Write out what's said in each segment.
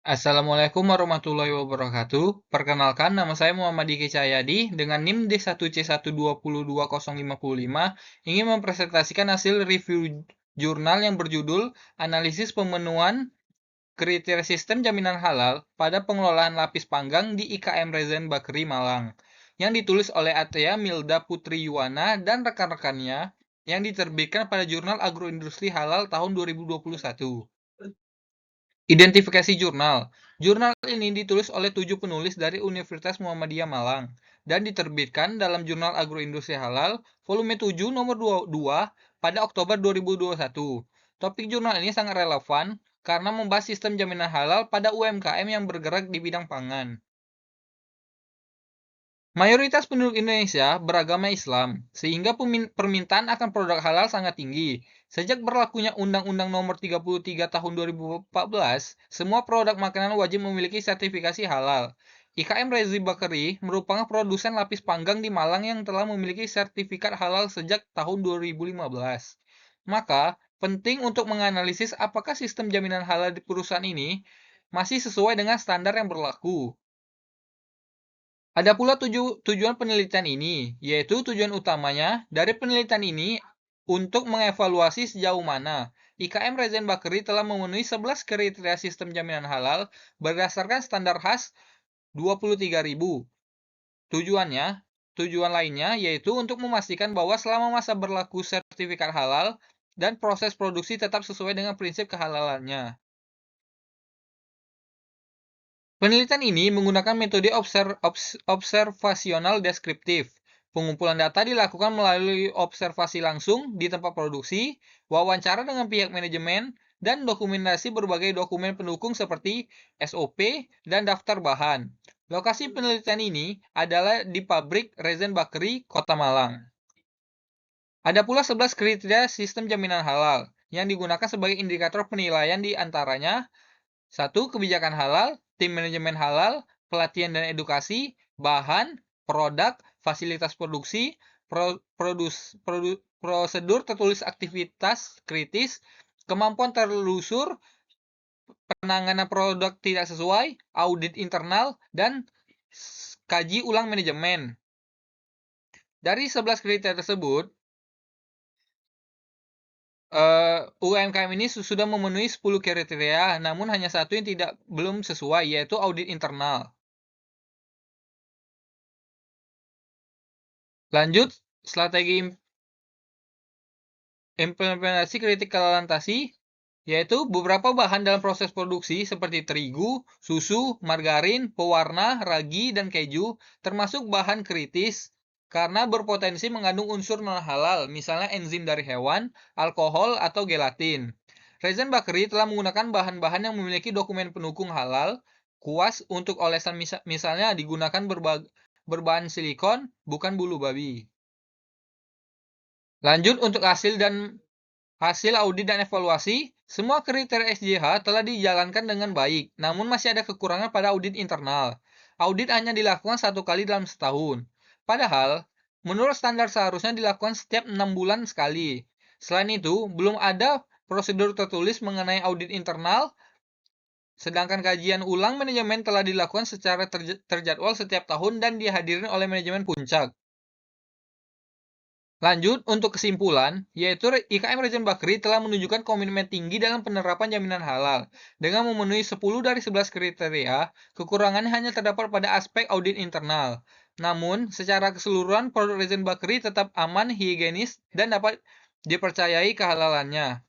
Assalamualaikum warahmatullahi wabarakatuh. Perkenalkan, nama saya Muhammad Diki Cahyadi dengan NIM D1C122055 ingin mempresentasikan hasil review jurnal yang berjudul Analisis Pemenuhan Kriteria Sistem Jaminan Halal pada Pengelolaan Lapis Panggang di IKM Rezen Bakri Malang, yang ditulis oleh Atea Milda Putri Yuwana dan rekan-rekannya, yang diterbitkan pada Jurnal Agroindustri Halal tahun 2021. Identifikasi jurnal. Jurnal ini ditulis oleh 7 penulis dari Universitas Muhammadiyah Malang dan diterbitkan dalam Jurnal Agroindustri Halal volume 7 nomor 22 pada Oktober 2021. Topik jurnal ini sangat relevan karena membahas sistem jaminan halal pada UMKM yang bergerak di bidang pangan. Mayoritas penduduk Indonesia beragama Islam, sehingga permintaan akan produk halal sangat tinggi. Sejak berlakunya Undang-Undang Nomor 33 Tahun 2014, semua produk makanan wajib memiliki sertifikasi halal. IKM Rezi Bakri merupakan produsen lapis panggang di Malang yang telah memiliki sertifikat halal sejak tahun 2015. Maka, penting untuk menganalisis apakah sistem jaminan halal di perusahaan ini masih sesuai dengan standar yang berlaku. Ada pula tujuan penelitian ini, yaitu tujuan utamanya dari penelitian ini untuk mengevaluasi sejauh mana IKM Rezen Bakri telah memenuhi 11 kriteria sistem jaminan halal berdasarkan standar khas 23.000. Tujuan lainnya yaitu untuk memastikan bahwa selama masa berlaku sertifikat halal dan proses produksi tetap sesuai dengan prinsip kehalalannya. Penelitian ini menggunakan metode observasional deskriptif. Pengumpulan data dilakukan melalui observasi langsung di tempat produksi, wawancara dengan pihak manajemen, dan dokumentasi berbagai dokumen pendukung seperti SOP dan daftar bahan. Lokasi penelitian ini adalah di pabrik Rezen Bakri, Kota Malang. Ada pula 11 kriteria sistem jaminan halal yang digunakan sebagai indikator penilaian di antaranya 1. Kebijakan halal, tim manajemen halal, pelatihan dan edukasi, bahan, produk, fasilitas produksi, prosedur tertulis aktivitas kritis, kemampuan telusur, penanganan produk tidak sesuai, audit internal, dan kaji ulang manajemen. Dari 11 kriteria tersebut, UMKM ini sudah memenuhi 10 kriteria, namun hanya satu yang belum sesuai, yaitu audit internal. Lanjut, strategi implementasi kritikal lantai, yaitu beberapa bahan dalam proses produksi seperti terigu, susu, margarin, pewarna, ragi, dan keju, termasuk bahan kritis karena berpotensi mengandung unsur non-halal, misalnya enzim dari hewan, alkohol, atau gelatin. Rezen Bakri telah menggunakan bahan-bahan yang memiliki dokumen pendukung halal, kuas untuk olesan misalnya digunakan berbahan silikon, bukan bulu babi. Lanjut untuk hasil audit dan evaluasi, semua kriteria SJH telah dijalankan dengan baik, namun masih ada kekurangan pada audit internal. Audit hanya dilakukan 1 kali dalam setahun. Padahal, menurut standar seharusnya dilakukan setiap 6 bulan sekali. Selain itu, belum ada prosedur tertulis mengenai audit internal, sedangkan kajian ulang manajemen telah dilakukan secara terjadwal setiap tahun dan dihadiri oleh manajemen puncak. Lanjut, untuk kesimpulan, yaitu IKM Rezen Bakri telah menunjukkan komitmen tinggi dalam penerapan jaminan halal. Dengan memenuhi 10 dari 11 kriteria, kekurangannya hanya terdapat pada aspek audit internal. Namun, secara keseluruhan, produk Rezen Bakri tetap aman, higienis, dan dapat dipercayai kehalalannya.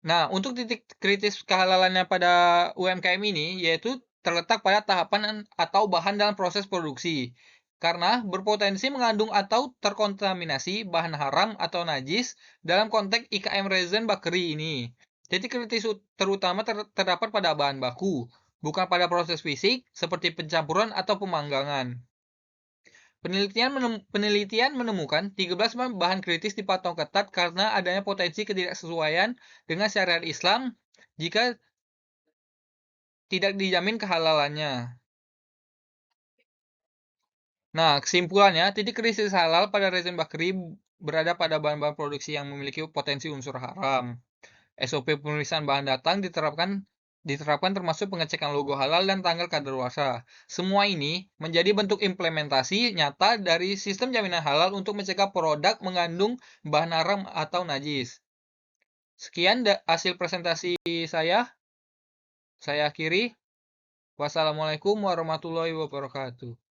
Nah, untuk titik kritis kehalalannya pada UMKM ini, yaitu terletak pada tahapan atau bahan dalam proses produksi. Karena berpotensi mengandung atau terkontaminasi bahan haram atau najis dalam konteks IKM Rezen Bakri ini. Titik kritis terutama terdapat pada bahan baku, bukan pada proses fisik seperti pencampuran atau pemanggangan. Penelitian menemukan 13 bahan kritis dipantau ketat karena adanya potensi ketidaksesuaian dengan syariat Islam jika tidak dijamin kehalalannya. Nah, kesimpulannya, titik krisis halal pada resin bakri berada pada bahan-bahan produksi yang memiliki potensi unsur haram. SOP penulisan bahan datang diterapkan diterapkan termasuk pengecekan logo halal dan tanggal kadaluarsa. Semua ini menjadi bentuk implementasi nyata dari sistem jaminan halal untuk mencegah produk mengandung bahan haram atau najis. Sekian hasil presentasi saya akhiri. Wassalamualaikum warahmatullahi wabarakatuh.